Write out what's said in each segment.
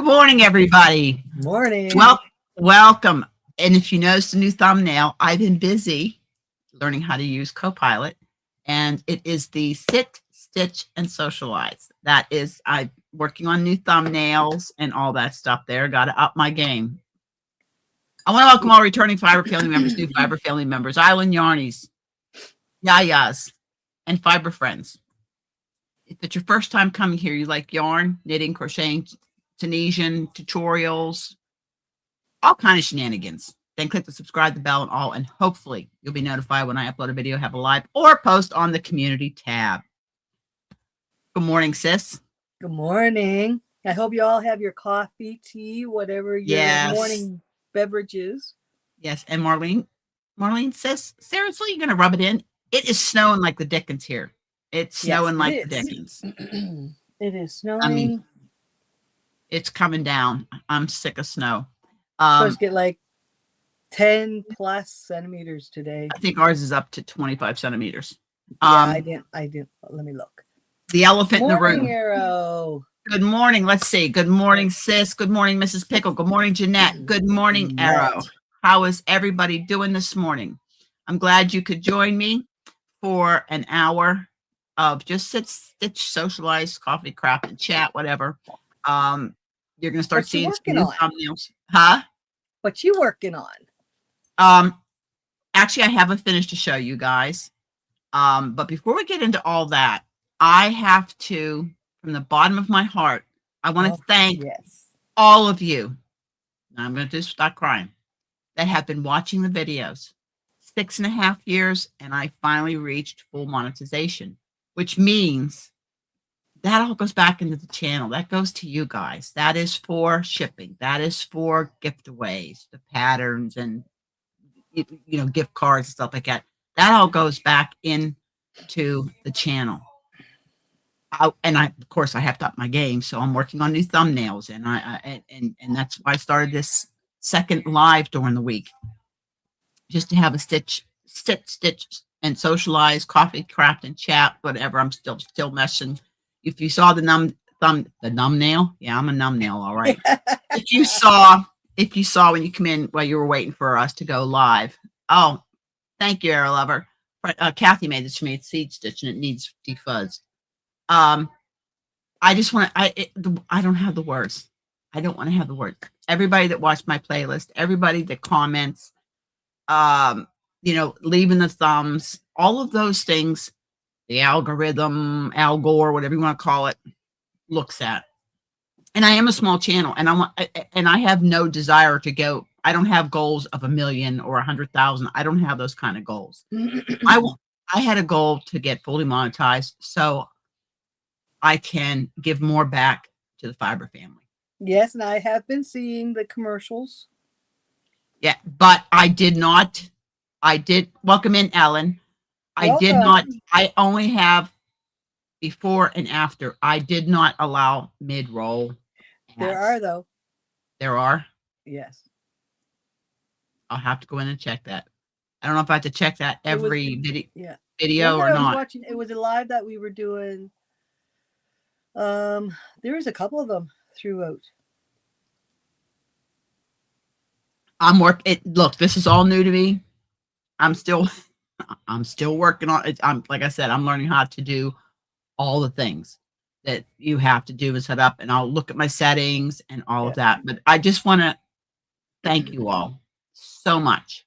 morning, everybody. Morning. Welcome. And if you noticed the new thumbnail, I've been busy learning how to use Copilot, and it is the Sit, Stitch, and Socialize. That is, I'm working on new thumbnails and all that stuff there. Got to up my game. I want to welcome all returning Fiber family members, new Fiber family members, Island Yarnies, Yayas, and Fiber friends. If it's your first time coming here, you like yarn, knitting, crocheting, Tunisian tutorials, all kind of shenanigans, then click the subscribe, the bell, and all, and hopefully you'll be notified when I upload a video, have a live, or post on the community tab. Good morning, sis. Good morning. I hope you all have your coffee, tea, whatever your morning beverage is. Yes, and Marlene, sis, seriously, you're going to rub it in? It is snowing like the Dickens here. It's snowing like the Dickens. It is snowing. I mean, it's coming down. I'm sick of snow. Supposed to get like 10 plus centimeters today. I think ours is up to 25 centimeters. I didn't. Let me look. The elephant in the room. Arrow. Good morning. Let's see. Good morning, sis. Good morning, Mrs. Pickle. Good morning, Jeanette. Good morning, Arrow. How is everybody doing this morning? I'm glad you could join me for an hour of just sit, stitch, socialize, coffee, craft, and chat, whatever. You're going to start seeing some new thumbnails. Huh? What you working on? Actually, I haven't finished to show you guys. But before we get into all that, I have to, from the bottom of my heart, I want to thank all of you. I'm going to just stop crying. That have been watching the videos. 6.5 years, and I finally reached full monetization, which means that all goes back into the channel. That goes to you guys. That is for shipping. That is for giveaways, the patterns, and gift cards and stuff like that. That all goes back into the channel. And of course, I have to up my game, so I'm working on new thumbnails, and that's why I started this second live during the week, just to have a stitch, and socialize, coffee, craft, and chat, whatever. I'm still messing. If you saw the numbnail, yeah, I'm a numbnail, all right. If you saw when you come in while you were waiting for us to go live. Oh, thank you, Arrow Lover. Kathy made this for me. It's seed stitch and it needs defuzzed. I just want to. I don't have the words. I don't want to have the words. Everybody that watched my playlist, everybody that comments, leaving the thumbs, all of those things, the algorithm, Al Gore, whatever you want to call it, looks at. And I am a small channel, and I have no desire to go. I don't have goals of 1 million or 100,000. I don't have those kind of goals. I had a goal to get fully monetized so I can give more back to the Fiber family. Yes, and I have been seeing the commercials. Yeah, but I did not. I did welcome in Ellen. I did not. I only have before and after. I did not allow mid-roll. There are, though. There are? Yes. I'll have to go in and check that. I don't know if I have to check that every video or not. It was a live that we were doing. There was a couple of them throughout. Look, this is all new to me. I'm still working on it. Like I said, I'm learning how to do all the things that you have to do and set up, and I'll look at my settings and all of that. But I just want to thank you all so much.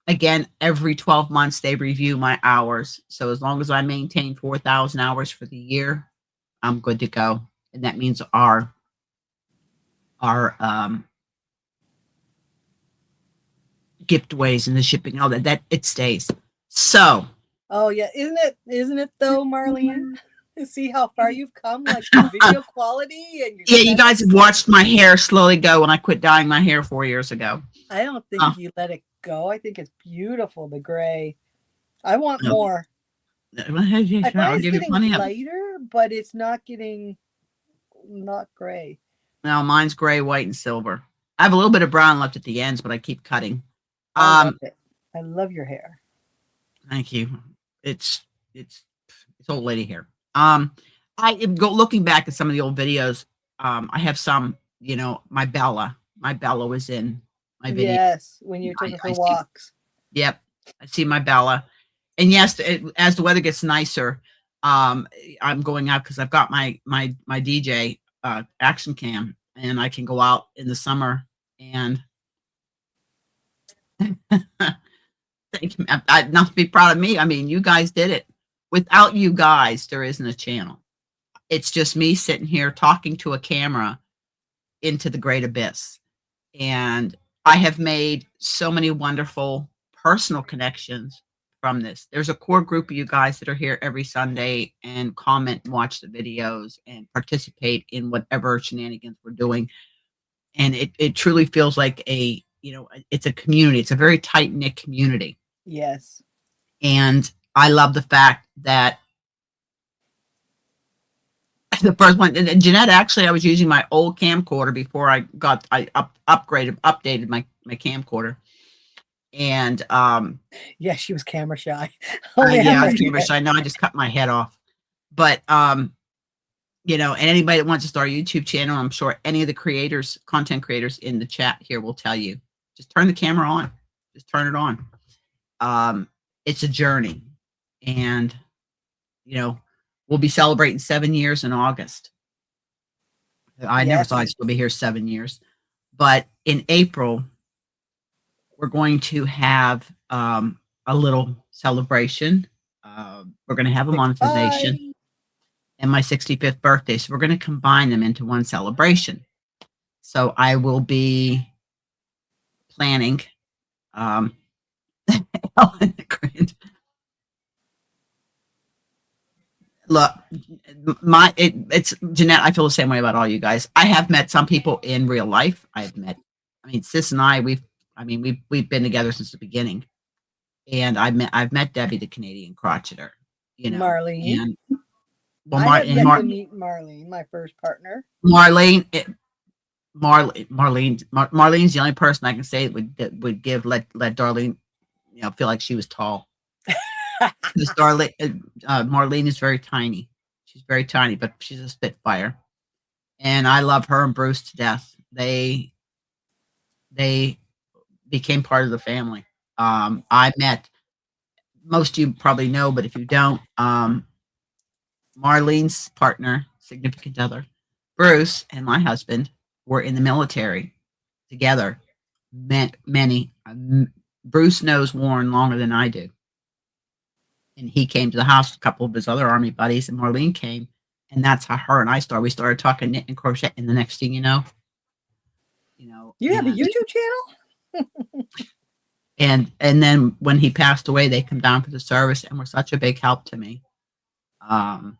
Again, every 12 months they review my hours. So as long as I maintain 4,000 hours for the year, I'm good to go. And that means our giveaways and the shipping, all that it stays. So. Oh yeah, isn't it though, Marlene? See how far you've come, like the video quality and you guys have watched my hair slowly go when I quit dyeing my hair 4 years ago. I don't think you let it go. I think it's beautiful, the gray. I want more. I'll give you plenty of lighter, but it's not gray. No, mine's gray, white, and silver. I have a little bit of brown left at the ends, but I keep cutting. I love your hair. Thank you. It's old lady hair. I am looking back at some of the old videos. I have some, my Bella was in my video. Yes, when you took her for walks. Yep, I see my Bella. And yes, as the weather gets nicer, I'm going out because I've got my DJ action cam, and I can go out in the summer and thank you. Not to be proud of me. I mean, you guys did it. Without you guys, there isn't a channel. It's just me sitting here talking to a camera into the great abyss. And I have made so many wonderful personal connections from this. There's a core group of you guys that are here every Sunday and comment and watch the videos and participate in whatever shenanigans we're doing. And it truly feels like it's a community. It's a very tight-knit community. Yes. And I love the fact that the first one, and Jeanette, actually, I was using my old camcorder before I updated my camcorder. And yeah, she was camera shy. Yeah, I was camera shy. No, I just cut my head off. But and anybody that wants to start a YouTube channel, I'm sure any of the content creators in the chat here will tell you, just turn the camera on. Just turn it on. It's a journey. And we'll be celebrating 7 years in August. I never thought I'd still be here 7 years. But in April, we're going to have a little celebration. We're going to have a monetization and my 65th birthday. So we're going to combine them into one celebration. So I will be planning Look, it's Jeanette. I feel the same way about all you guys. I have met some people in real life. Sis and I, we've been together since the beginning. And I've met Debbie, the Canadian crocheter, Marlene. And, I have yet to meet Marlene, my first partner. Marlene's the only person I can say that would let Darlene, feel like she was tall. Marlene is very tiny. She's very tiny, but she's a spitfire. And I love her and Bruce to death. They became part of the family. I met, most of you probably know, but if you don't, Marlene's partner, significant other, Bruce, and my husband were in the military together. Bruce knows Warren longer than I do. And he came to the house with a couple of his other Army buddies, and Marlene came, and that's how her and I started. We started talking knit and crochet, and the next thing you know, you have a YouTube channel. and then when he passed away, they come down for the service and were such a big help to me. And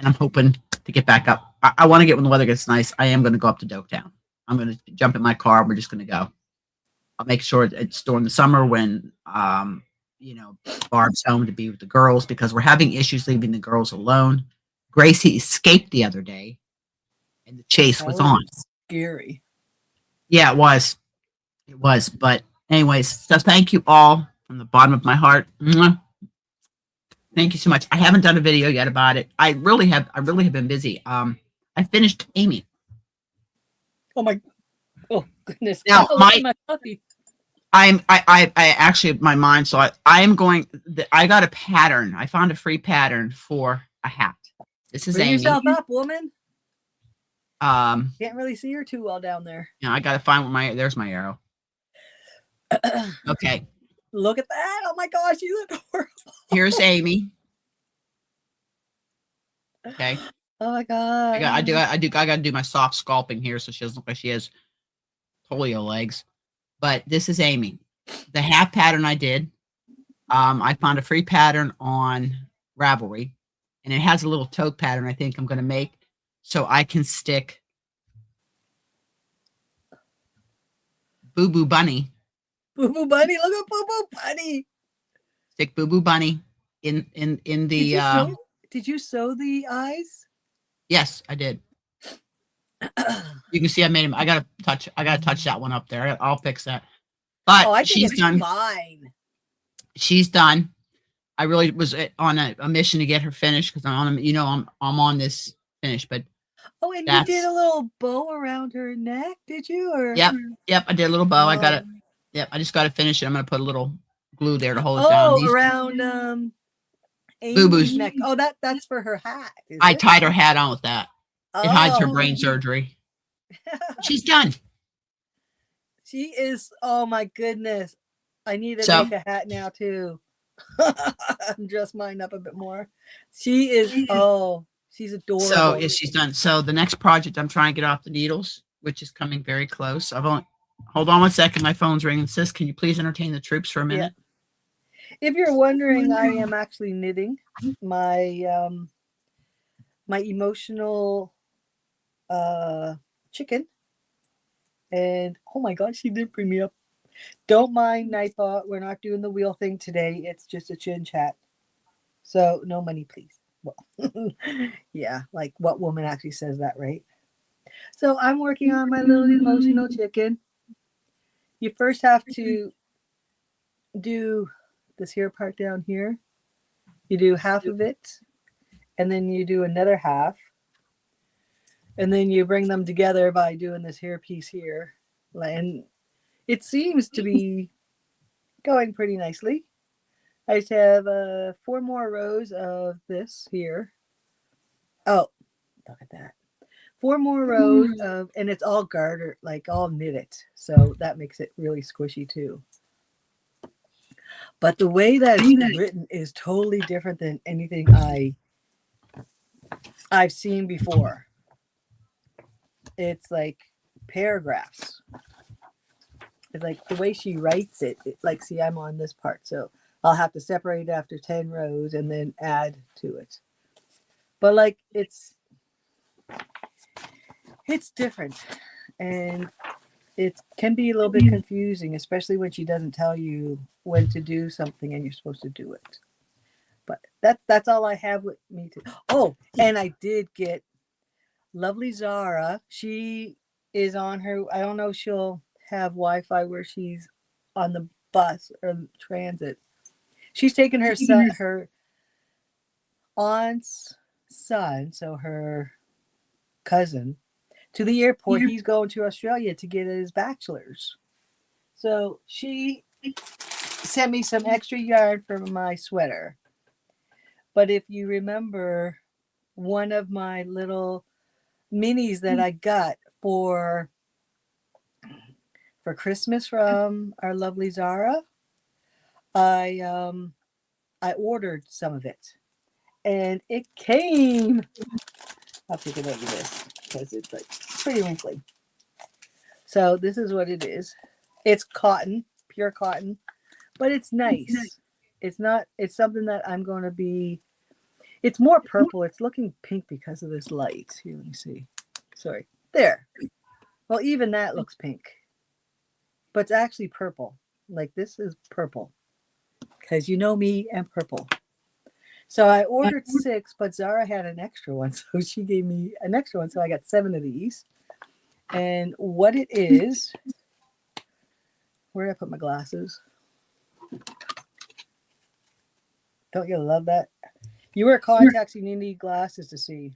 I'm hoping to get back up. I want to get when the weather gets nice. I am going to go up to Doketown. I'm going to jump in my car. We're just going to go. I'll make sure it's during the summer when Barb's home to be with the girls, because we're having issues leaving the girls alone. Gracie escaped the other day and the chase was on. Scary. Yeah, it was. But anyways, so thank you all from the bottom of my heart. Mwah. Thank you so much. I haven't done a video yet about it. I really have been busy. I finished Amy. Oh goodness. Now my puppy. I actually, my mind, so I got a pattern. I found a free pattern for a hat. This is Bring Amy. yourself up, woman. Can't really see her too well down there. Yeah, I got to find there's my arrow. Okay. Look at that. Oh my gosh, you look horrible. Here's Amy. Okay. Oh my God. I got to do my soft sculpting here so she doesn't look like she has polio legs. But this is Amy. The hat pattern I did, I found a free pattern on Ravelry, and it has a little tote pattern I think I'm going to make so I can stick Boo Boo Bunny. Boo Boo Bunny, look at Boo Boo Bunny. Stick Boo Boo Bunny in the. Did you sew the eyes? Yes, I did. You can see I made him. I gotta touch that one up there. I'll fix that. But she's done. Fine. She's done. I really was on a mission to get her finished because I'm on. I'm on this finish. But Oh, and you did a little bow around her neck, did you? Or Yep, I did a little bow. I got it. Yep, I just got to finish it. I'm going to put a little glue there to hold it down. Oh, around Amy's neck. Oh, that's for her hat. I tied her hat on with that. It hides her Oh. brain surgery. She's done. She is. Oh my goodness. I need to make a hat now too. Dress mine up a bit more. She is. Oh, she's adorable. So yeah, she's done. So the next project, I'm trying to get off the needles, which is coming very close. Hold on one second. My phone's ringing. Sis, can you please entertain the troops for a minute? Yeah. If you're wondering, I am actually knitting my my emotional chicken. And oh my God, she did bring me up. Don't mind, Nightbot. We're not doing the wheel thing today. It's just a chin chat. So no money, please. Well, yeah, like what woman actually says that, right? So I'm working on my little emotional chicken. You first have to do this here part down here. You do half of it, and then you do another half. And then you bring them together by doing this here piece here. And it seems to be going pretty nicely. I just have 4 more rows of this here. Oh, look at that. 4 more rows of, and it's all garter, like all knitted. So that makes it really squishy too. But the way that it's written is totally different than anything I've seen before. It's like paragraphs. It's like the way she writes it, like, see, I'm on this part, so I'll have to separate after 10 rows and then add to it. But like it's different, and it can be a little bit confusing, especially when she doesn't tell you when to do something and you're supposed to do it. But that's all I have with me to. Oh, and I did get lovely Zara. She is on her, I don't know if she'll have Wi-Fi where she's on the bus or transit. She's taken her son, her aunt's son, so her cousin, to the airport. He's going to Australia to get his bachelor's. So she sent me some extra yarn for my sweater. But if you remember, one of my little minis that I got for Christmas from our lovely Zara, I ordered some of it, and it came. I'll take it over this because it's like pretty wrinkly. So this is what it is. It's cotton, pure cotton, but it's nice. It's not. It's something that I'm going to be. It's more purple. It's looking pink because of this light. Here, let me see. Sorry. There. Well, even that looks pink. But it's actually purple. Like this is purple. Because you know me and purple. So I ordered 6, but Zara had an extra one. So she gave me an extra one. So I got 7 of these. And what it is, where did I put my glasses? Don't you love that? You wear contacts, you need glasses to see.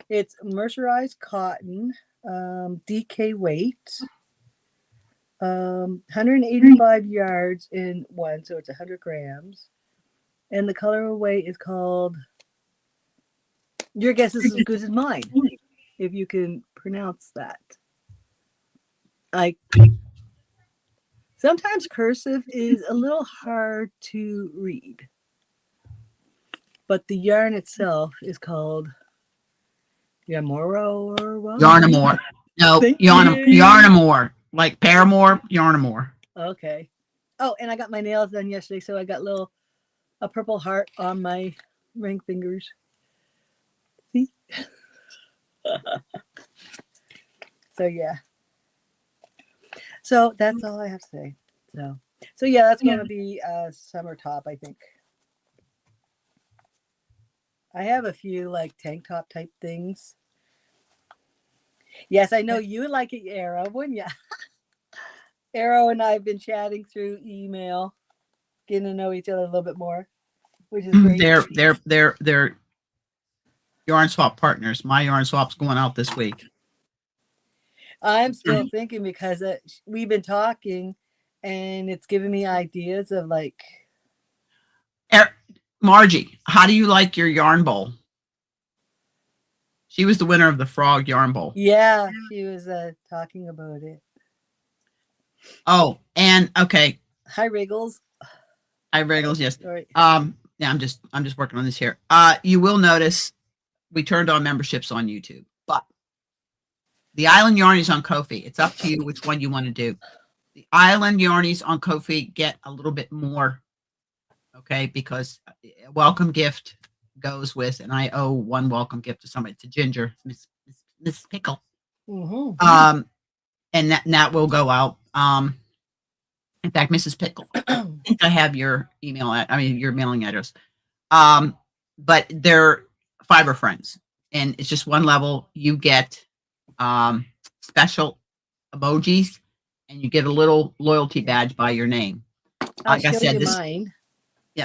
It's mercerized cotton, DK weight, 185 yards in one, so it's 100 grams. And the colorway is called, your guess is as good as mine, if you can pronounce that. Sometimes cursive is a little hard to read. But the yarn itself is called Yarmoro or what? Yarnamore. No, Yarnamore. Like Paramore, Yarnamore. Okay. Oh, and I got my nails done yesterday, so I got a purple heart on my ring fingers. See? So yeah. So that's all I have to say. So yeah, that's going to be a summer top, I think. I have a few like tank top type things. Yes, I know you would like it, Arrow, wouldn't you? Arrow and I have been chatting through email, getting to know each other a little bit more, which is great. They're yarn swap partners. My yarn swap's going out this week. I'm still thinking because we've been talking and it's giving me ideas of like. Margie, how do you like your yarn bowl? She was the winner of the frog yarn bowl. Yeah, she was talking about it. Oh, and okay. Hi, Wriggles. Hi, Wriggles. Yes. Sorry. Yeah, I'm just working on this here. You will notice we turned on memberships on YouTube, but the Island Yarnies on Ko-fi. It's up to you which one you want to do. The Island Yarnies on Ko-fi get a little bit more, okay, because a welcome gift goes with, and I owe one welcome gift to somebody, to Ginger, Miss Pickle. Mm-hmm. And that will go out. In fact, Mrs. Pickle, I think I have your your mailing address. But they're fiber friends, and it's just one level. You get special emojis, and you get a little loyalty badge by your name. Like I said,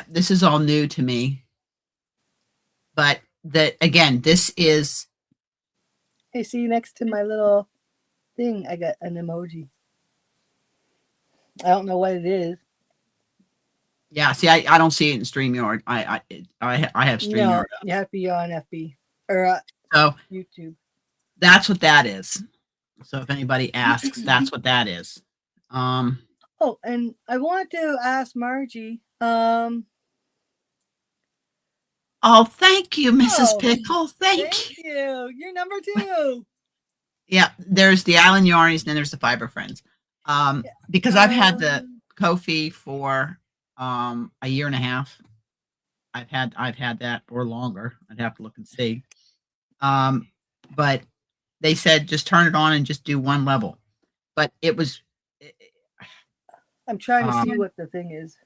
this is all new to me. But again, this is. Hey, see, next to my little thing, I got an emoji. I don't know what it is. Yeah, see, I don't see it in StreamYard. I have StreamYard. No, you have to be on FB or so YouTube. That's what that is. So if anybody asks, that's what that is. Oh, and I want to ask Margie. Oh, thank you, Mrs. Pickle. Thank you. You're number 2. Yeah, there's the Island Yarnies, and then there's the Fiber Friends. Because I've had the Ko-fi for a year and a half. I've had that or longer. I'd have to look and see. But they said just turn it on and just do one level. But it was. I'm trying to see what the thing is.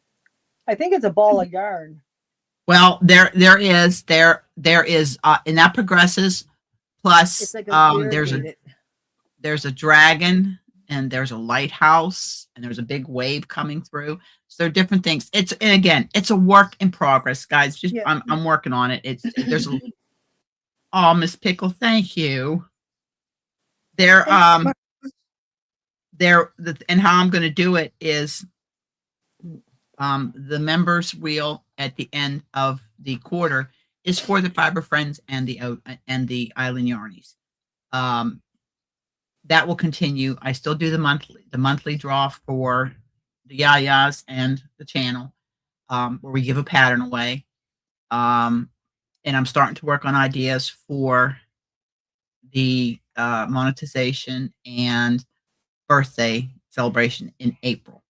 I think it's a ball of yarn. Well, there is, and that progresses. Plus, like there's a dragon, and there's a lighthouse, and there's a big wave coming through. So there are different things. And again, it's a work in progress, guys. Just I'm working on it. Oh, Miss Pickle, thank you. And how I'm going to do it is the members wheel at the end of the quarter is for the Fiber Friends and the Island Yarnies. That will continue. I still do the monthly draw for the Yayas and the channel, where we give a pattern away. And I'm starting to work on ideas for the monetization and birthday celebration in April.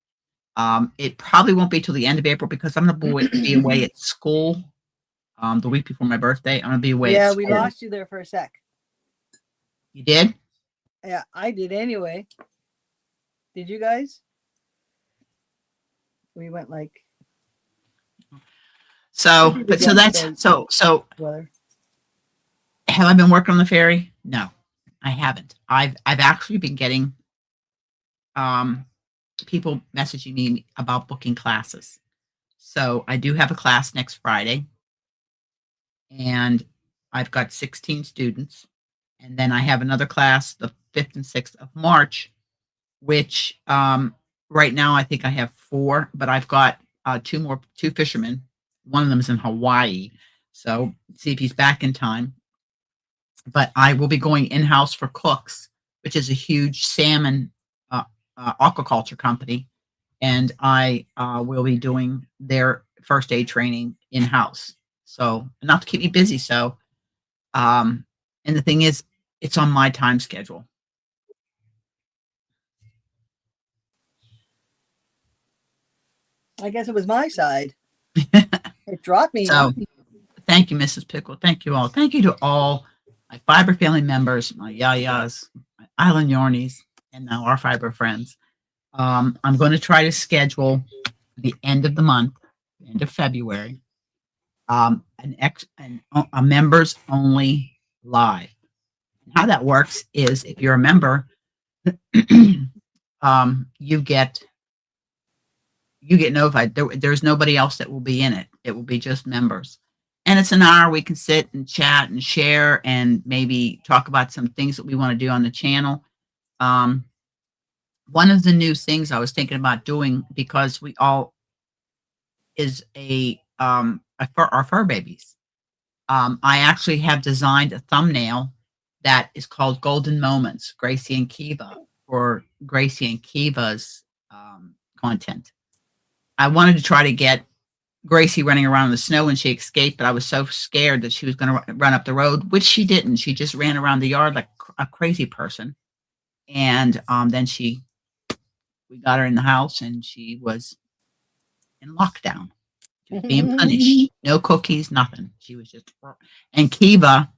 It probably won't be till the end of April because I'm going to be away at school the week before my birthday. I'm going to be away at school. Yeah, we lost you there for a sec. You did? Yeah, I did anyway. Did you guys? We went like. So have I been working on the ferry? No, I haven't. I've actually been getting people messaging me about booking classes. So I do have a class next Friday, and I've got 16 students. And then I have another class the 5th and 6th of March, which right now I think I have 4, but I've got 2 fishermen. One of them is in Hawaii. So see if he's back in time. But I will be going in-house for Cooks, which is a huge salmon aquaculture company. And I will be doing their first aid training in-house. So enough to keep me busy. So, and the thing is, it's on my time schedule. I guess it was my side. It dropped me. So, thank you, Mrs. Pickle. Thank you all. Thank you to all my Fiber family members, my Yayas, my Island Yarnies, and now our Fiber friends. I'm going to try to schedule the end of the month, end of February, a members only live. How that works is if you're a member, you get notified. There's nobody else that will be in it. It will be just members. And it's an hour we can sit and chat and share and maybe talk about some things that we want to do on the channel. Um, one of the new things I was thinking about doing, because we all is our fur babies. I actually have designed a thumbnail that is called Golden Moments, Gracie and Kiva, for Gracie and Kiva's content. I wanted to try to get Gracie running around in the snow when she escaped, but I was so scared that she was going to run up the road, which she didn't. She just ran around the yard like a crazy person. And then we got her in the house and she was in lockdown. She was being punished. No cookies, nothing. She was just, and Kiva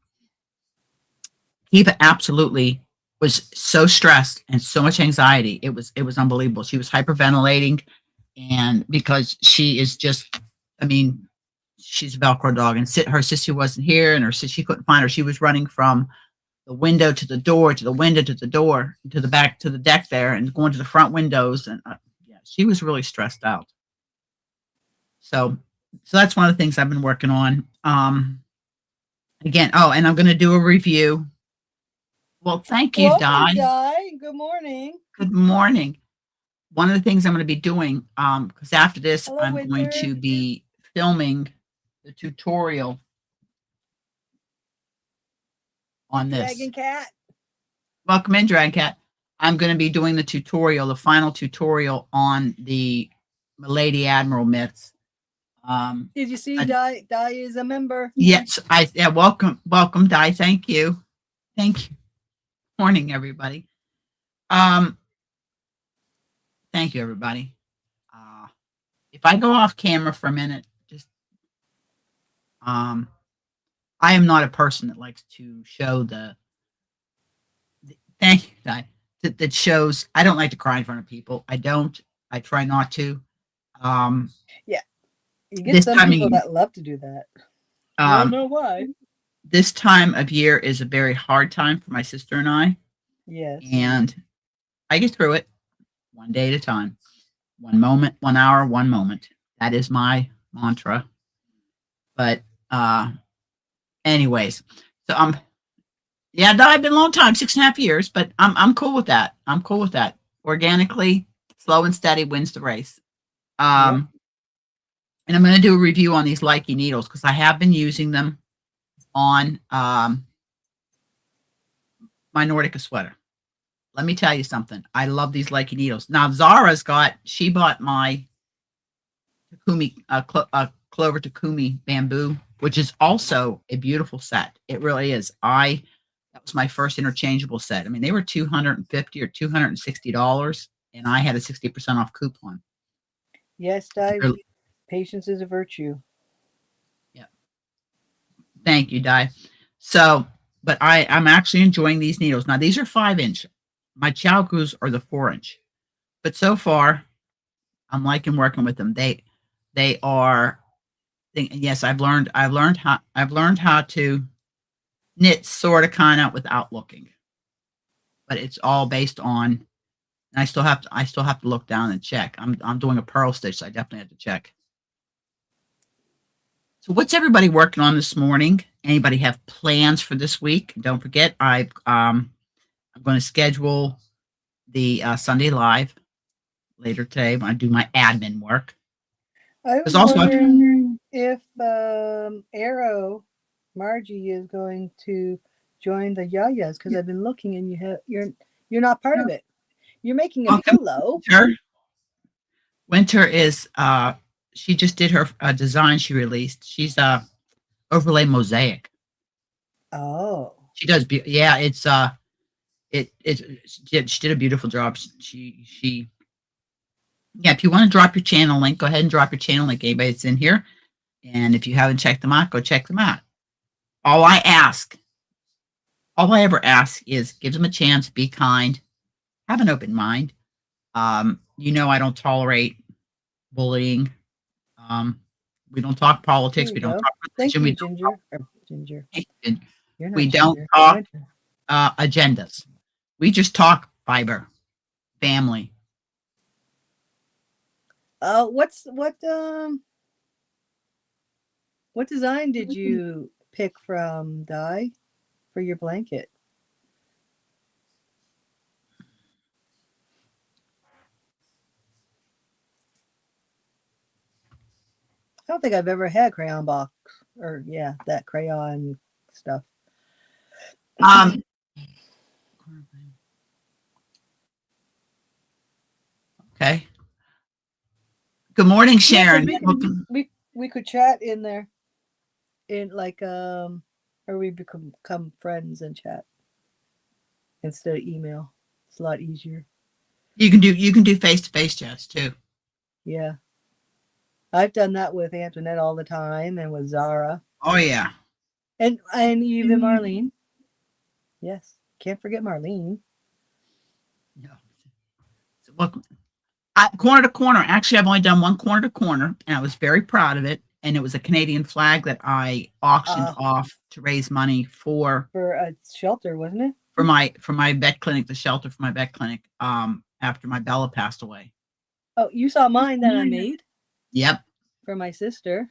absolutely was so stressed and so much anxiety. It was unbelievable. She was hyperventilating, and because she is just, I mean, she's a Velcro dog, and her sister wasn't here, and she couldn't find her. She was running from the window to the door, to the window to the door, to the back to the deck there, and going to the front windows, and yeah, she was really stressed out. So that's one of the things I've been working on. Again, and I'm going to do a review. Well, thank you, Di. Good morning. Good morning. One of the things I'm going to be doing, because after this, I'm going to be filming the tutorial on this. Dragon Cat. Welcome in, Dragon Cat. I'm going to be doing the tutorial, the final tutorial on the Milady Admiral mitts. Did you see Di? Di is a member. Yes, welcome, Di. Thank you. Morning, everybody. Thank you, everybody. If I go off camera for a minute, just I am not a person that likes to show thank you, Di. That shows. I don't like to cry in front of people. I try not to. Yeah. You get some people that love to do that. I don't know why. This time of year is a very hard time for my sister and I. Yes. And I get through it one day at a time. 1 moment, 1 hour, 1 moment. That is my mantra. But anyways, so I've been a long time, 6.5 years, but I'm cool with that. I'm cool with that. Organically, slow and steady wins the race. Yep. And I'm going to do a review on these Likey needles because I have been using them on my Nordica sweater. Let me tell you something. I love these Likey needles. Now, she bought my Takumi, Clover Takumi bamboo, which is also a beautiful set. It really is. That was my first interchangeable set. I mean, they were $250 or $260, and I had a 60% off coupon. Yes, Di. Patience is a virtue. Yeah. Thank you, Di. So, but I'm actually enjoying these needles. Now, these are 5-inch. My Chalcos are the 4-inch. But so far, I'm liking working with them. They are. Yes, I've learned how to knit sort of kind of without looking. But it's all based on. And I still have to look down and check. I'm doing a purl stitch, so I definitely have to check. So what's everybody working on this morning? Anybody have plans for this week? Don't forget, I'm going to schedule the Sunday Live later today when I do my admin work. I was wondering if Arrow Margie is going to join the Yayas because I've been looking and you're not part of it. You're making a pillow. Winter is she just did her design she released. She's overlay mosaic. Oh. She does it's she did a beautiful job. She if you want to drop your channel link, go ahead and drop your channel link, anybody that's in here. And if you haven't checked them out, go check them out. All I ever ask is give them a chance, be kind, have an open mind. I don't tolerate bullying. We don't talk politics. We don't talk religion. Ginger. We don't talk agendas. We just talk fiber, family. What What design did you pick from, Di, for your blanket? I don't think I've ever had crayon box, or yeah, that crayon stuff. Okay. Good morning, Sharon. We could chat in there, in like or we become friends and chat instead of email. It's a lot easier. You can do face-to-face chats too. Yeah, I've done that with Antoinette all the time, and with Zara. Oh yeah, and even Marlene. Yes, can't forget Marlene. Yeah. Look, corner to corner. Actually, I've only done one corner to corner, and I was very proud of it. And it was a Canadian flag that I auctioned off to raise money for a shelter, wasn't it? For my vet clinic, the shelter for my vet clinic. After my Bella passed away. Oh, you saw mine that I made? Yep. For my sister.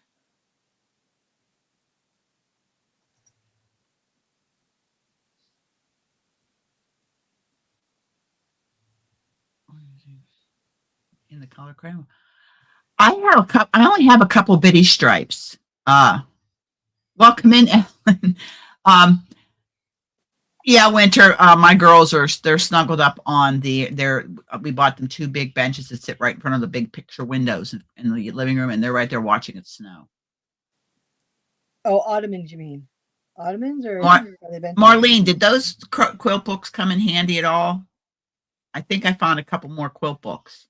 In the color crayon. I only have a couple bitty stripes. Welcome in, Ellen. Yeah, Winter. My girls they're snuggled up on we bought them 2 big benches that sit right in front of the big picture windows in the living room, and they're right there watching it snow. Oh, ottomans, you mean? Ottomans or Marlene, did those quilt books come in handy at all? I think I found a couple more quilt books.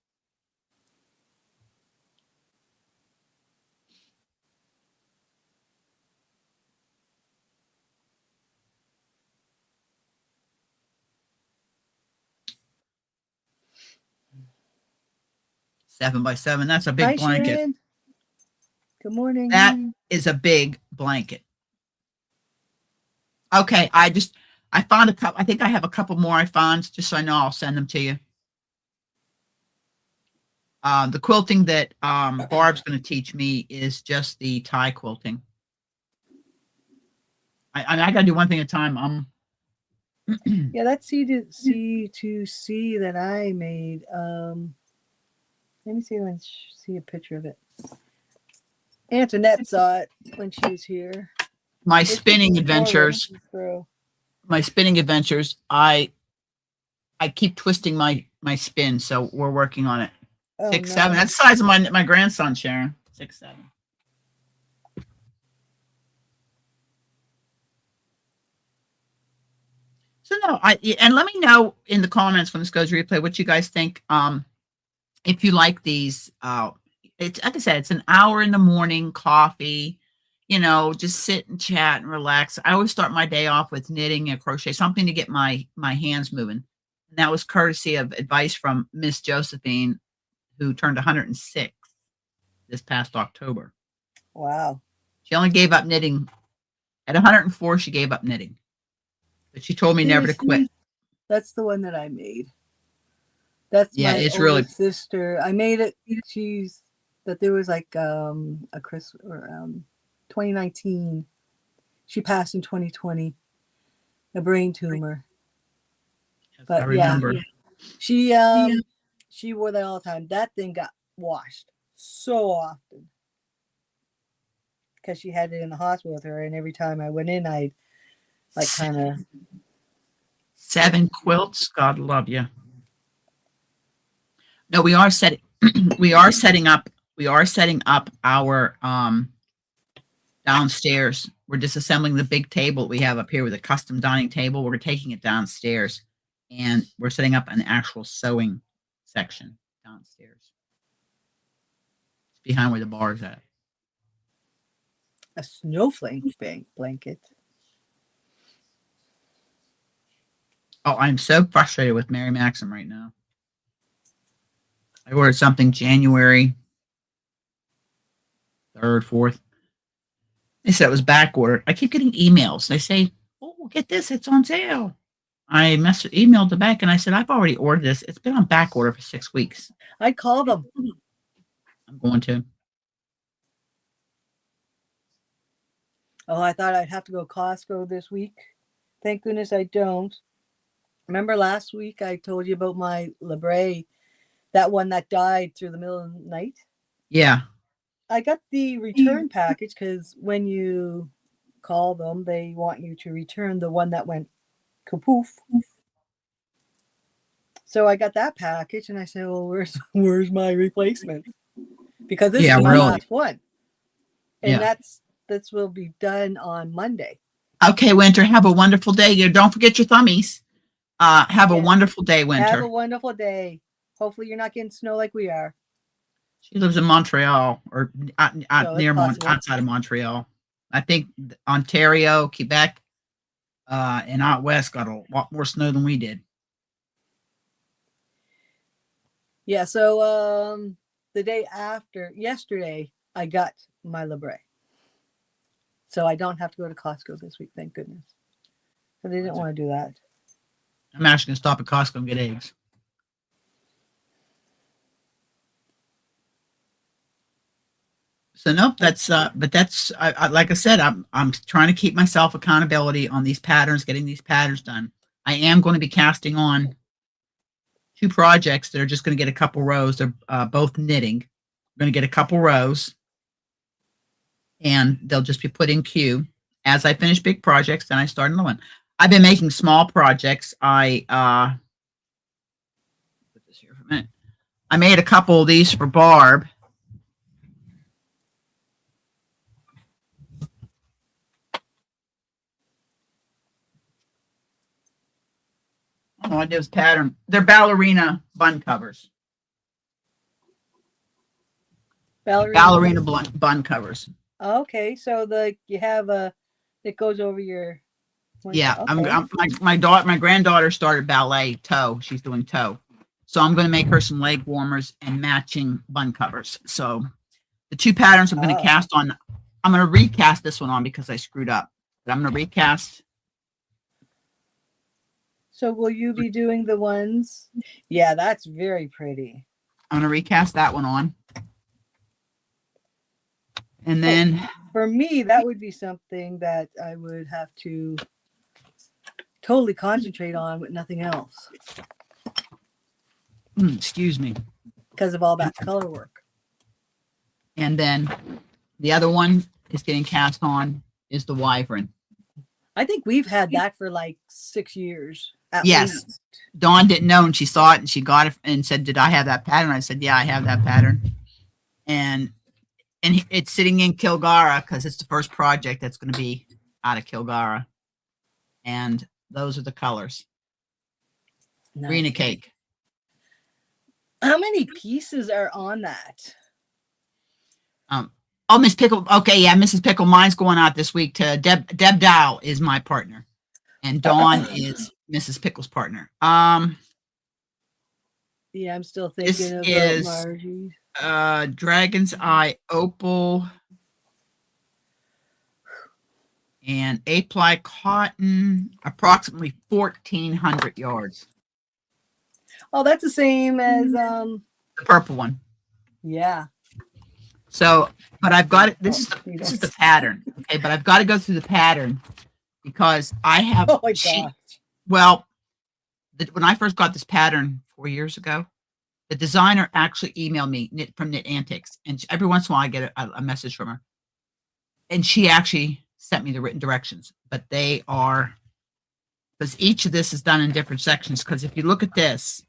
Seven by 7. That's a big blanket. Sharon. Good morning. That is a big blanket. Okay, I found a couple. I think I have a couple more I found, just so I know I'll send them to you. The quilting that Barb's going to teach me is just the tie quilting. I got to do one thing at a time. Yeah, that's C2C that I made. Let me see a picture of it. Antoinette saw it when she was here. My spinning adventures. My spinning adventures. I keep twisting my spin, so we're working on it. 6, 7. That's the size of my grandson, Sharon. 6, 7. So no, and let me know in the comments when this goes replay what you guys think. If you like these, it's like I said, it's an hour in the morning, coffee, just sit and chat and relax. I always start my day off with knitting and crochet, something to get my hands moving. And that was courtesy of advice from Miss Josephine, who turned 106 this past October. Wow. She only gave up knitting. At 104, she gave up knitting. But she told me never to quit. That's the one that I made. That's it's really sister. I made it. There was like a Christmas around 2019. She passed in 2020, a brain tumor. Yes, but I remember. Yeah, she wore that all the time. That thing got washed so often because she had it in the hospital with her, and every time I went in, I'd like kind of 7 quilts. God love you. No, we are setting up our downstairs. We're disassembling the big table we have up here with a custom dining table. We're taking it downstairs, and we're setting up an actual sewing section downstairs. It's behind where the bar is at. A snowflake blanket. Oh, I'm so frustrated with Mary Maxim right now. I ordered something January 3rd, 4th. They said it was back ordered. I keep getting emails. They say, "Oh, get this, it's on sale." I emailed the bank and I said, "I've already ordered this. It's been on back order for 6 weeks." I called them. I'm going to. Oh, I thought I'd have to go Costco this week. Thank goodness I don't. Remember last week I told you about my Libre, that one that died through the middle of the night? Yeah. I got the return package because when you call them, they want you to return the one that went kapoof. So I got that package and I said, well, where's my replacement? Because this is my last one. And that's will be done on Monday. Okay, Winter, have a wonderful day. Don't forget your thummies. Have a wonderful day, Winter. Have a wonderful day. Hopefully you're not getting snow like we are. She lives in Montreal or outside of Montreal. I think Ontario, Quebec, and out west got a lot more snow than we did. Yeah, so the day after yesterday, I got my Libre. So I don't have to go to Costco this week, thank goodness. But they didn't want to do that. I'm actually going to stop at Costco and get eggs. So nope, that's but that's like I said, I'm trying to keep myself accountability on these patterns, getting these patterns done. I am going to be casting on 2 projects that are just going to get a couple rows. They're both knitting. We're going to get a couple rows, and they'll just be put in queue. As I finish big projects, then I start another one. I've been making small projects. I put this here for a minute. I made a couple of these for Barb. Oh, I did this pattern. They're ballerina bun covers. Ballerina bun covers. Okay, so you have it goes over your. Yeah, okay. My granddaughter started ballet toe. She's doing toe, so I'm going to make her some leg warmers and matching bun covers. So the 2 patterns I'm going to cast on. I'm going to recast this one on because I screwed up. But I'm going to recast. So will you be doing the ones? Yeah, that's very pretty. I'm going to recast that one on. And then for me, that would be something that I would have to totally concentrate on with nothing else. Excuse me. Because of all that color work. And then the other one is getting cast on is the wyvern. I think we've had that for like 6 years. Yes. Least. Dawn didn't know, and she saw it, and she got it and said, did I have that pattern? I said, yeah, I have that pattern. And it's sitting in Kilgara because it's the first project that's going to be out of Kilgara. And those are the colors. Nice. Green a cake. How many pieces are on that? Oh, Miss Pickle. Okay, yeah, Mrs. Pickle. Mine's going out this week to Deb Dow is my partner, and Dawn is Mrs. Pickle's partner. Yeah, I'm still thinking about Margie. Dragon's Eye Opal and 8-ply cotton, approximately 1,400 yards. Oh, that's the same as the purple one. Yeah. So, but I've got it. This is the pattern. Okay, but I've got to go through the pattern because I have. Oh my gosh. Well, when I first got this pattern 4 years ago, the designer actually emailed me from Knit Antics, and every once in a while I get a message from her, and she actually sent me the written directions. But they are, because each of this is done in different sections. Because if you look at this,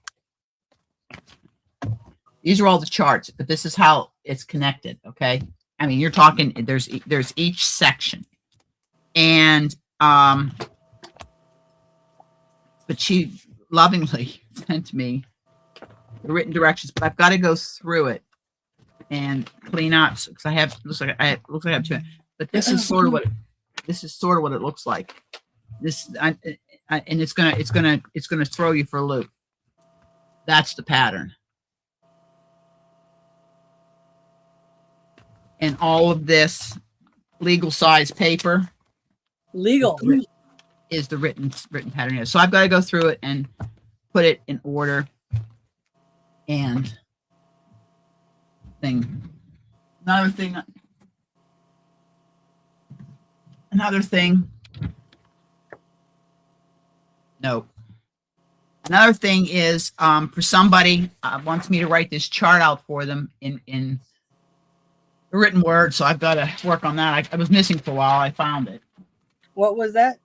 these are all the charts, but this is how it's connected. Okay, I mean, you're talking. There's each section, and but she lovingly sent me the written directions, but I've got to go through it and clean up because I have looks like I have two. But this is sort of what it looks like. This and it's gonna throw you for a loop. That's the pattern, and all of this legal size paper. Legal is the written pattern here. So I've got to go through it and put it in order. And another thing Another thing. No. Another thing is for somebody wants me to write this chart out for them in written word, so I've got to work on that. I was missing for a while. I found it. What was that?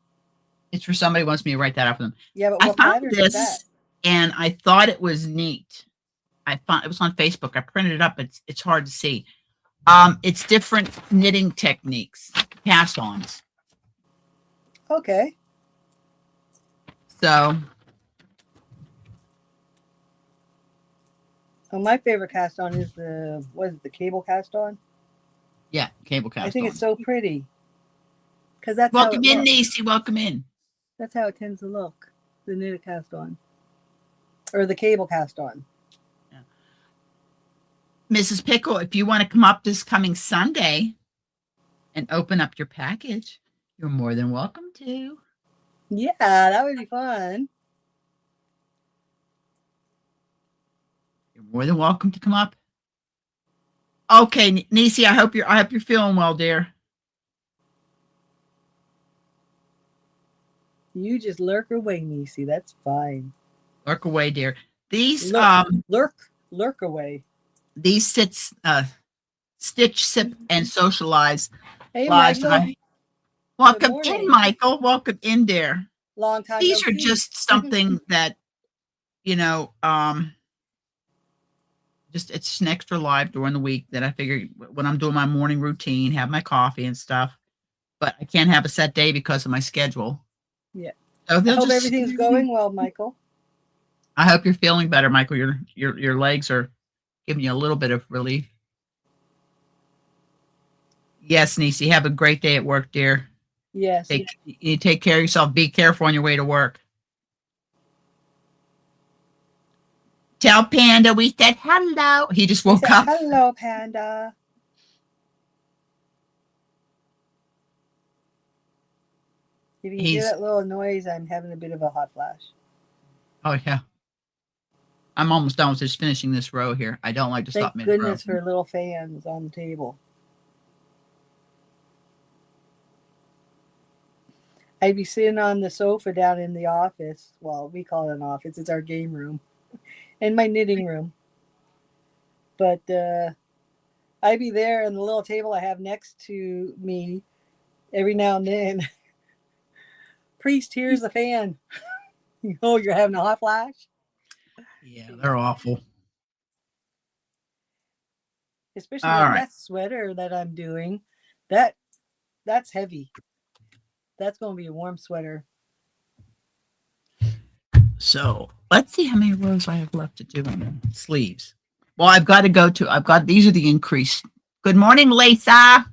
It's for somebody who wants me to write that out for them. Yeah, but I what found pattern is that? this, and I thought it was neat. I found it was on Facebook. I printed it up. It's hard to see. It's different knitting techniques, cast-ons. Okay. So, well, my favorite cast on is the cable cast on? yeah, cable cast. I think on. it's so pretty. Because that's welcome how it in, looks. Nacy. Welcome in. That's how it tends to look. The knitted cast on, or the cable cast on. Yeah. Mrs. Pickle, if you want to come up this coming Sunday and open up your package, you're more than welcome to. Yeah, that would be fun. You're more than welcome to come up. Okay, Nacy, I hope you're feeling well, dear. You just lurk away, Nacy. That's fine. Lurk away, dear. These lurk away. These Stitch, Sip, and Socialize Hey, lives. Michael. Welcome in, Michael. Welcome in, dear. Long time. These are just something that, just it's an extra live during the week that I figure when I'm doing my morning routine, have my coffee and stuff. But I can't have a set day because of my schedule. Yeah. So I hope everything's going well, Michael. I hope you're feeling better, Michael. Your legs are giving you a little bit of relief. Yes, Nacy, have a great day at work, dear. Yes. You take care of yourself. Be careful on your way to work. Tell Panda we said hello. He just woke up. Hello, Panda. If you hear that little noise, I'm having a bit of a hot flash. Oh, yeah. I'm almost done with just finishing this row here. I don't like to stop mid-row. Thank goodness for little fans on the table. I'd be sitting on the sofa down in the office. Well, we call it an office. It's our game room and my knitting room. But I'd be there on the little table I have next to me every now and then. Priest, here's the fan. Oh, you're having a hot flash? Yeah, they're awful. Especially that sweater that I'm doing. That's heavy. That's going to be a warm sweater. So let's see how many rows I have left to do on the sleeves. Well, these are the increased. Good morning, Lisa.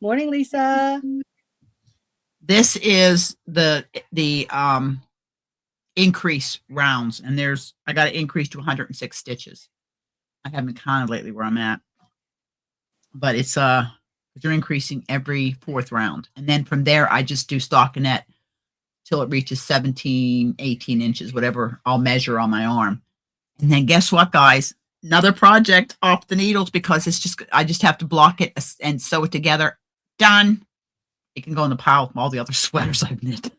Morning, Lisa. This is the increase rounds, and I got to increase to 106 stitches. I haven't counted lately where I'm at, but it's they're increasing every fourth round, and then from there I just do stockinette till it reaches 17, 18 inches, whatever I'll measure on my arm. And then guess what, guys? Another project off the needles because I just have to block it and sew it together. Done. It can go in the pile with all the other sweaters I've knit.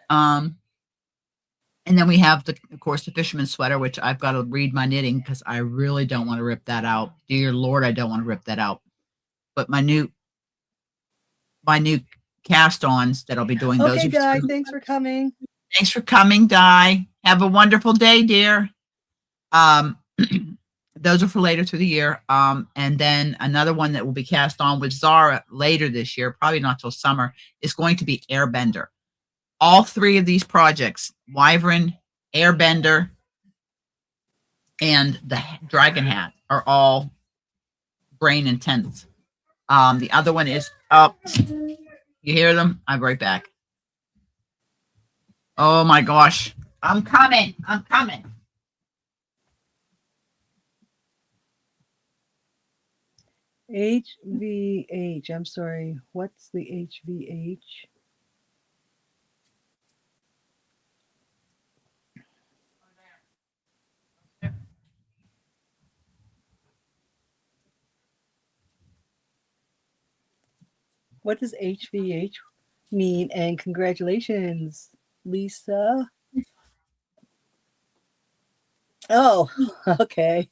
And then we have of course, the fisherman's sweater, which I've got to read my knitting because I really don't want to rip that out. Dear Lord, I don't want to rip that out. But my new cast-ons that I'll be doing. Okay, Di, thanks for coming. Thanks for coming, Di. Have a wonderful day, dear. Those are for later through the year. And then another one that will be cast on with Zara later this year, probably not till summer, is going to be Airbender. All three of these projects, Wyvern, Airbender, and the Dragon Hat, are all brain intense. The other one is up. You hear them? I'll be right back. Oh my gosh. I'm coming. HVH. I'm sorry. What's the HVH? What does HVH mean? And congratulations, Lisa. Oh, okay.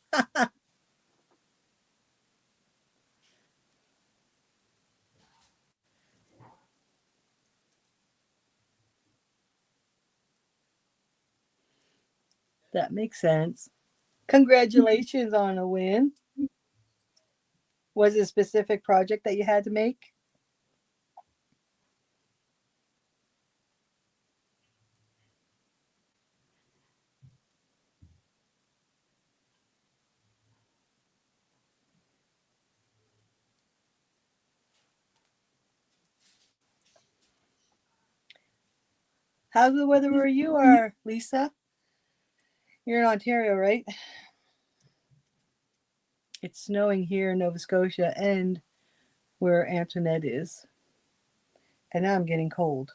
That makes sense. Congratulations on a win. Was it a specific project that you had to make? How's the weather where you are, Lisa? You're in Ontario, right? It's snowing here in Nova Scotia and where Antoinette is. And now I'm getting cold.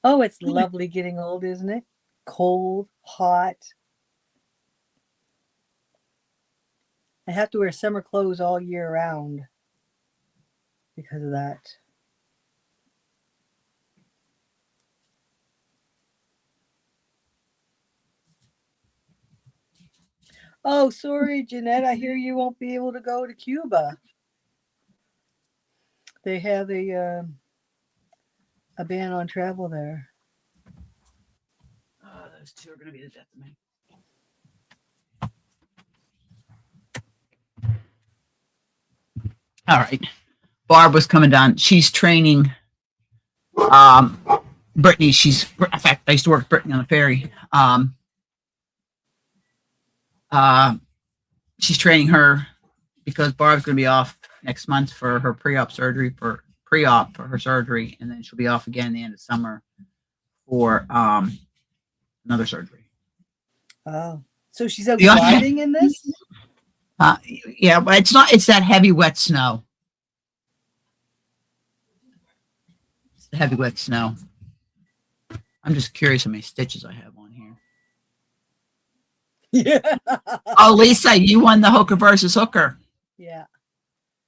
Oh, it's lovely getting old, isn't it? Cold, hot. I have to wear summer clothes all year round because of that. Oh, sorry, Jeanette. I hear you won't be able to go to Cuba. They have a ban on travel there. Those two are going to be the death of me. All right. Barb was coming down. She's training Brittany. In fact, I used to work with Brittany on the ferry. She's training her because Barb's going to be off next month for her pre-op for her surgery, and then she'll be off again at the end of summer for another surgery. Oh, so she's out driving in this? Yeah, but it's that heavy, wet snow. It's the heavy, wet snow. I'm just curious how many stitches I have on here. Yeah. Oh, Lisa, you won the Hooker versus Hooker. Yeah.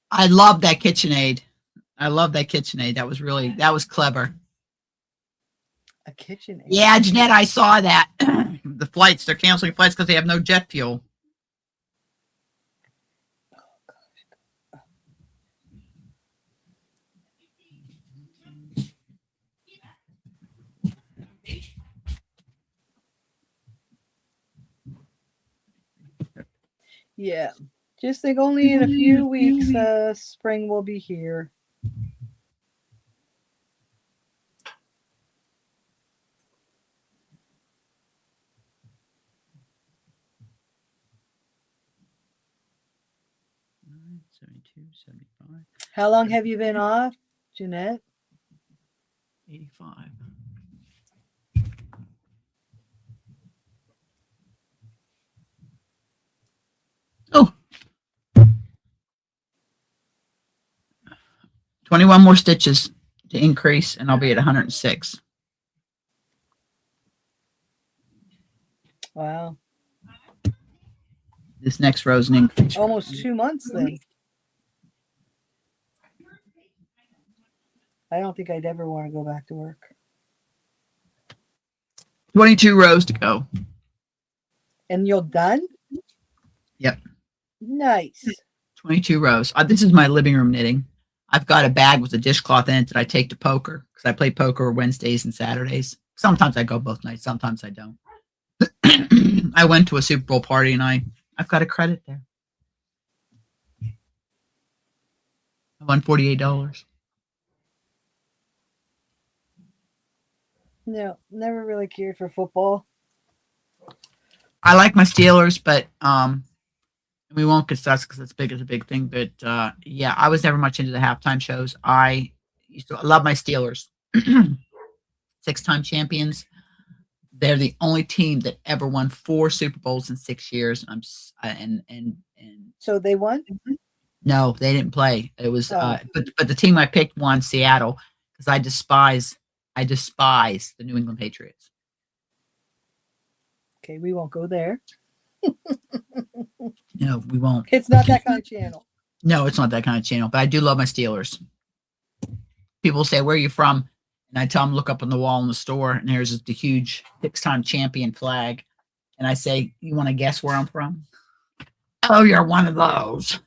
I love that KitchenAid. That was clever. A KitchenAid. Yeah, Jeanette, I saw that. They're canceling flights because they have no jet fuel. Yeah. Just think only in a few weeks, spring will be here. How long have you been off, Jeanette? 85. Oh. 21 more stitches to increase, and I'll be at 106. Wow. This next row's an increase. Almost 2 months then. I don't think I'd ever want to go back to work. 22 rows to go. And you're done? Yep. Nice. 22 rows. This is my living room knitting. I've got a bag with a dishcloth in it that I take to poker because I play poker Wednesdays and Saturdays. Sometimes I go both nights. Sometimes I don't. I went to a Super Bowl party and I've got a credit there. I won $48. No, never really cared for football. I like my Steelers, but we won't discuss because it's a big thing. But yeah, I was never much into the halftime shows. I used to love my Steelers. 6-time champions. They're the only team that ever won 4 Super Bowls in 6 years. And So they won? No, they didn't play. It was but the team I picked won, Seattle, because I despise the New England Patriots. Okay, we won't go there. No, we won't. It's not that kind of channel. No, it's not that kind of channel, but I do love my Steelers. people say, "Where are you from?" And I tell them, "Look up on the wall in the store, and there's the huge 6-time champion flag." And I say, "You want to guess where I'm from?" "Oh, you're one of those."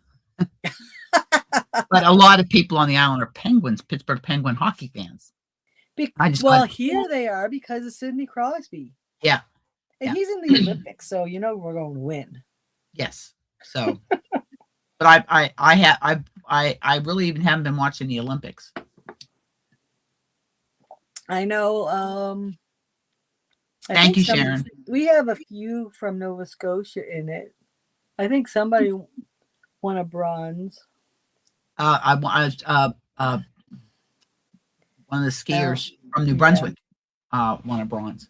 But a lot of people on the island are Penguins, Pittsburgh Penguin hockey fans. Here they are because of Sidney Crosby. Yeah. And he's in the Olympics, so we're going to win. Yes. So, but I really even haven't been watching the Olympics. I know. Thank you, Sharon. We have a few from Nova Scotia in it. I think somebody won a bronze. One of the skiers from New Brunswick won a bronze.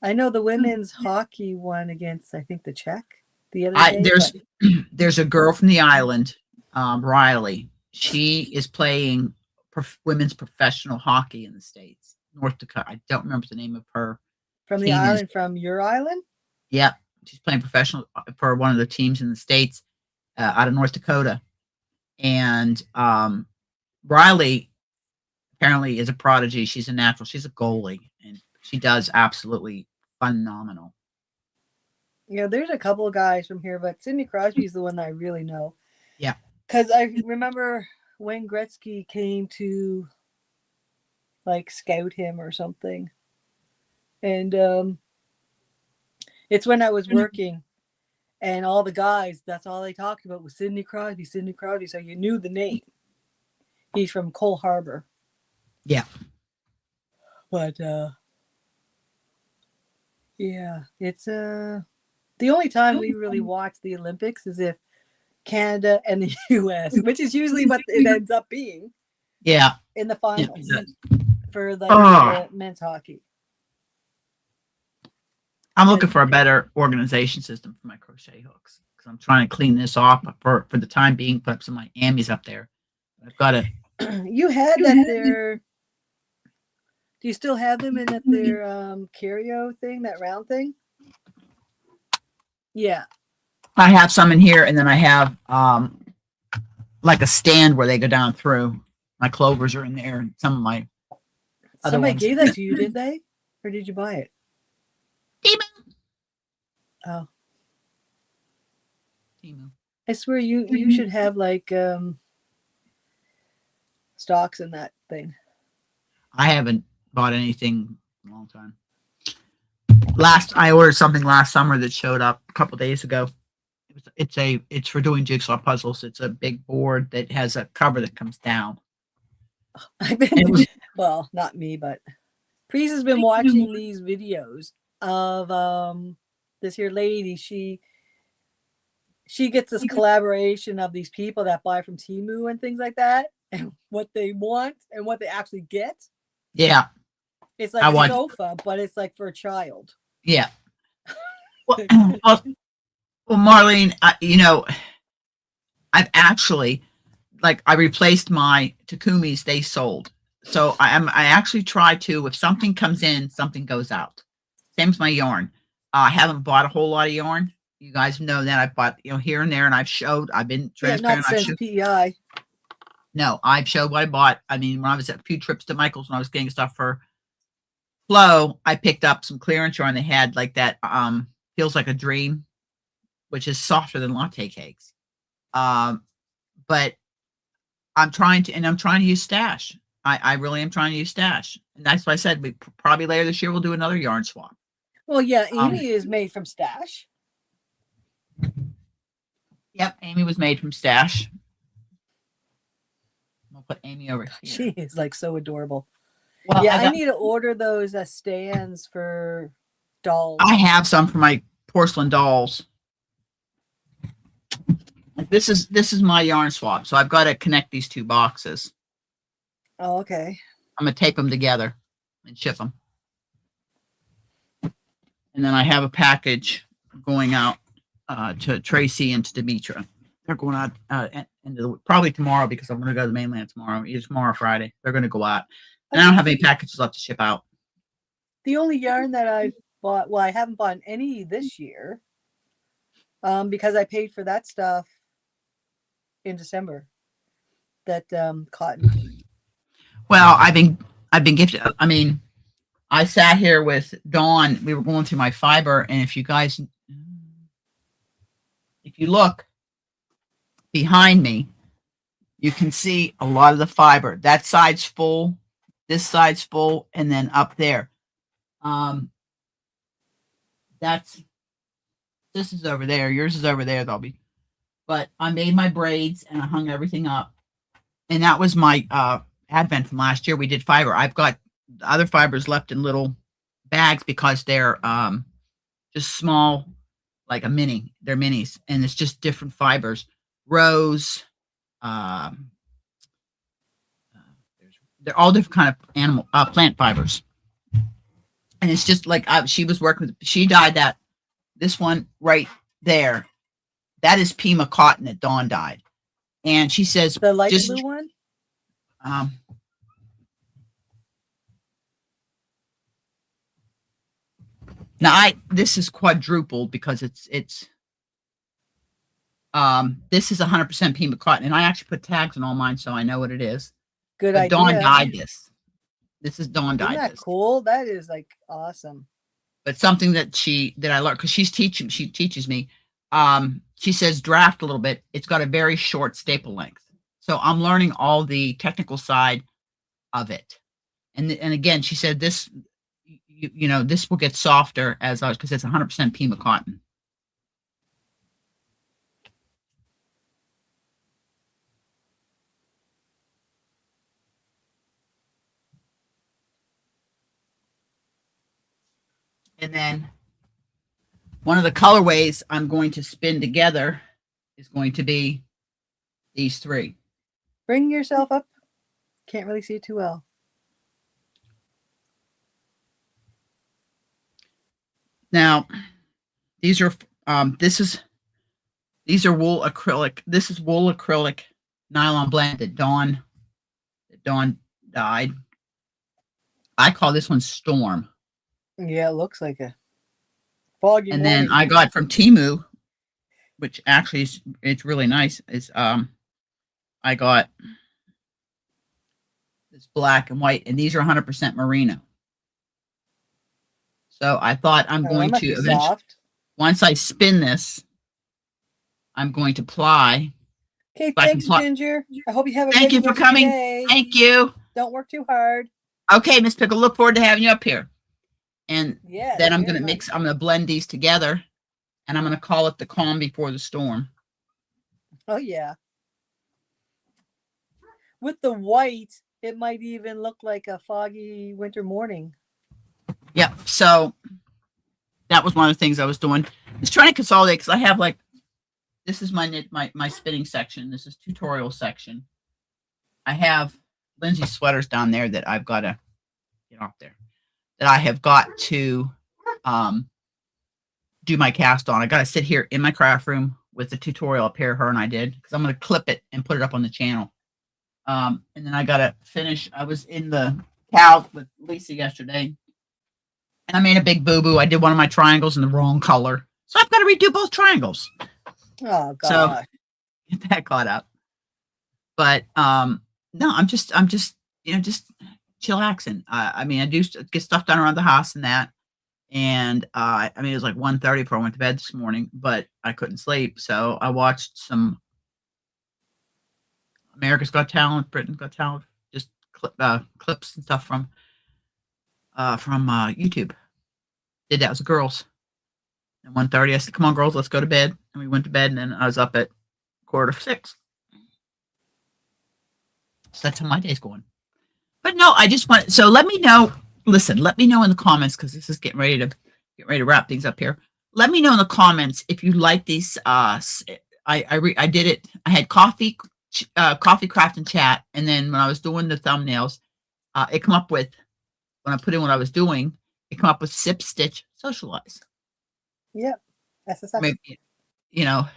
I know the women's hockey won against, I think, the Czech the other day. There's a girl from the island, Riley. She is playing women's professional hockey in the States, North Dakota. I don't remember the name of her. From the island, from your island? Yeah, she's playing professional for one of the teams in the States out of North Dakota. And Riley apparently is a prodigy. She's a natural. She's a goalie, and she does absolutely phenomenal. Yeah, there's a couple of guys from here, but Sidney Crosby is the one that I really know. Yeah. Because I remember Wayne Gretzky came to, scout him or something. And it's when I was working, and all the guys, that's all they talked about was Sidney Crosby, Sidney Crosby. So you knew the name. He's from Cole Harbor. Yeah. But, yeah, it's the only time we really watch the Olympics is if Canada and the U.S., which is usually what it ends up being. Yeah. In the finals for the men's hockey. I'm looking for a better organization system for my crochet hooks because I'm trying to clean this off for the time being. Put up some of my Ammies up there. I've got to. You had that there. Do you still have them in that their curio thing, that round thing? Yeah. I have some in here, and then I have like a stand where they go down through. My clovers are in there, and some of my other Somebody ones. gave that to you, did they? Or did you buy it? Timu. Oh. Timu. I swear you should have stocks in that thing. I haven't bought anything in a long time. I ordered something last summer that showed up a couple days ago. It's for doing jigsaw puzzles. It's a big board that has a cover that comes down. Well, not me, but Preece has been watching these videos of this here lady. She gets this collaboration of these people that buy from Temu and things like that, and what they want and what they actually get. Yeah. It's like a sofa, but it's like for a child. Yeah. Well, Marlene, I've actually, I replaced my Takumis. They sold. So I actually try to, if something comes in, something goes out. Same as my yarn. I haven't bought a whole lot of yarn. You guys know that I've bought, here and there, and I've been transparent. Not since PEI. No, I've showed what I bought. I mean, when I was at a few trips to Michael's, when I was getting stuff for Flo, I picked up some clearance yarn. They had that Feels Like a Dream, which is softer than latte cakes. But I'm trying to use stash. I really am trying to use stash. And that's why I said we probably later this year we'll do another yarn swap. Well, yeah, Amy is made from stash. Yep, Amy was made from stash. We'll put Amy over here. She is so adorable. Well, yeah, I need to order those stands for dolls. I have some for my porcelain dolls. This is my yarn swap, so I've got to connect these two boxes. Oh, okay. I'm gonna tape them together and ship them, and then I have a package going out to Tracy and to Demetra. They're going out probably tomorrow because I'm gonna go to the mainland tomorrow. Either tomorrow or Friday. They're gonna go out, and I don't have any packages left to ship out. The only yarn that I've bought, well, I haven't bought any this year, because I paid for that stuff in December. That cotton. Well, I've been gifted. I mean, I sat here with Dawn. We were going through my fiber, and if you look behind me, you can see a lot of the fiber. That side's full, this side's full, and then up there. That's this is over there. Yours is over there, but I made my braids and I hung everything up. And that was my advent from last year. We did fiber. I've got the other fibers left in little bags because they're just small, like a mini. They're minis, and it's just different fibers. Rose, they're all different kind of plant fibers. And it's just like she was working with. She dyed that. This one right there, that is Pima cotton that Dawn dyed, and she says the light blue one. Now this is quadrupled because it's this is 100% Pima cotton, and I actually put tags on all mine so I know what it is. Good idea. Dawn dyed this. This is Dawn dyed. Isn't that cool? That is like awesome. But something that I learned because she teaches me. She says draft a little bit. It's got a very short staple length, so I'm learning all the technical side of it. And again, she said this. You know, this will get softer because it's 100% Pima cotton. And then one of the colorways I'm going to spin together is going to be these three. Bring yourself up. Can't really see it too well. Now, these are these are wool acrylic. This is wool acrylic nylon blend that Dawn dyed. I call this one Storm. Yeah, it looks like a foggy and morning. then I got from Temu, which actually it's really nice. Is I got this black and white, and these are 100% merino. So I thought I'm going to eventually, once I spin this, I'm going to ply. Okay, thanks, Ginger. I hope you have a Thank you for coming. Day. Thank you. Don't work too hard. Okay, Miss Pickle, look forward to having you up here. And yeah, then I'm going to mix, I'm going to blend these together, and I'm going to call it the calm before the storm. Oh, yeah. With the white, it might even look like a foggy winter morning. Yep. So that was one of the things I was doing. I was trying to consolidate because I have like, this is my spinning section. This is tutorial section. I have Lindsay's sweaters down there that I've got to get off there. That I have got to do my cast on. I got to sit here in my craft room with the tutorial up here, her and I did, because I'm going to clip it and put it up on the channel. And then I got to finish. I was in the cow with Lisa yesterday, and I made a big boo-boo. I did one of my triangles in the wrong color. So I've got to redo both triangles. Oh, God. So get that caught up. But no, I'm just just chillaxing. I mean, I do get stuff done around the house and that. And I mean, it was like 1:30 before I went to bed this morning, but I couldn't sleep. So I watched some America's Got Talent, Britain's Got Talent, just clips and stuff from YouTube. Did that with the girls. At 1:30, I said, "Come on, girls, let's go to bed." And we went to bed, and then I was up at 5:45. So that's how my day's going. But no, I just want, so let me know. Listen, let me know in the comments, because this is getting ready to wrap things up here. Let me know in the comments if you like these. I did it. I had coffee craft and chat, and then when I was doing the thumbnails, it come up with, when I put in what I was doing, it come up with sip, stitch, socialize. Yep, that's exactly.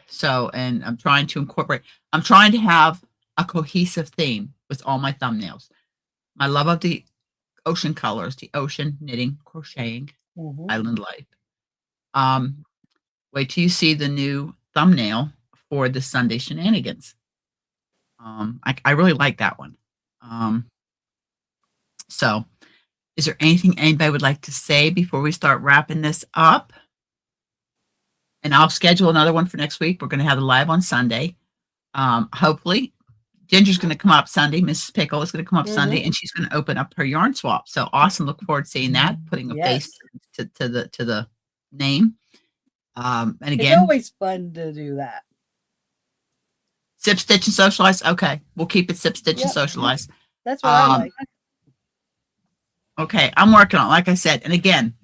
So, and I'm trying to incorporate. I'm trying to have a cohesive theme with all my thumbnails. My love of the ocean colors, the ocean, knitting, crocheting, island life. Wait till you see the new thumbnail for the Sunday shenanigans. I really like that one. So is there anything anybody would like to say before we start wrapping this up? And I'll schedule another one for next week. We're going to have a live on Sunday. Hopefully Ginger's going to come up Sunday. Mrs. Pickle is going to come up Sunday, and she's going to open up her yarn swap. So awesome. Look forward to seeing that, putting a face to the name. And again, it's always fun to do that. Sip, stitch, and socialize. Okay. We'll keep it sip, stitch, and socialize. That's what I like. Okay. I'm working on it, like I said. And again,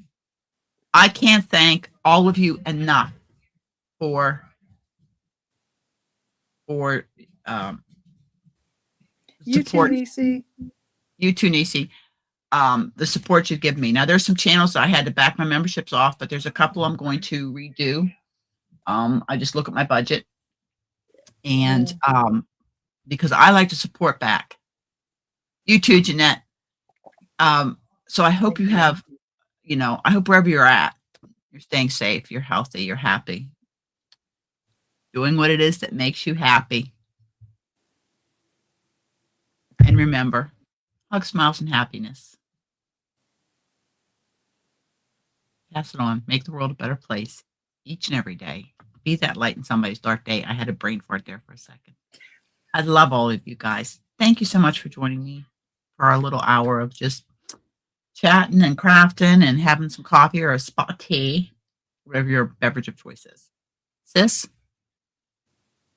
I can't thank all of you enough for support. You too, Nisi. The support you've given me. Now, there's some channels I had to back my memberships off, but there's a couple I'm going to redo. I just look at my budget, and because I like to support back. You too, Jeanette. So I hope you have, I hope wherever you're at, you're staying safe, you're healthy, you're happy, doing what it is that makes you happy. And remember, hug, smiles, and happiness. Pass it on. Make the world a better place each and every day. Be that light in somebody's dark day. I had a brain fart there for a second. I love all of you guys. Thank you so much for joining me for our little hour of just chatting and crafting and having some coffee or a spot tea, whatever your beverage of choice is. Sis,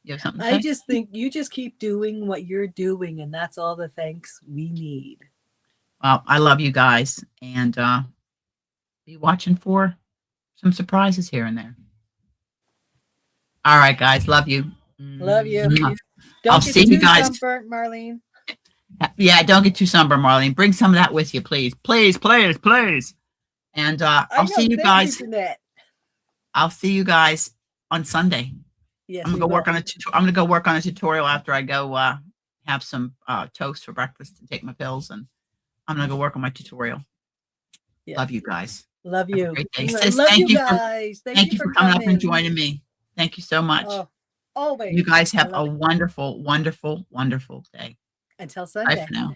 you have something to say? I just think you just keep doing what you're doing, and that's all the thanks we need. Well, I love you guys, and be watching for some surprises here and there. All right, guys. Love you. Love you. I'll see you guys. Sunburnt, Marlene. Yeah, don't get too sunburned, Marlene. Bring some of that with you, please. Please. And I'll see you guys. I'll see you guys on Sunday. Yes, I'm gonna go work on a tutorial after I go have some toast for breakfast and take my pills, and I'm gonna go work on my tutorial. Yes. Love you guys. Love you. Great day. Sis, thank you guys. Thank you for coming up and joining me. Thank you so much. Always. You guys have a wonderful, wonderful, wonderful day. Until Sunday. Bye for now.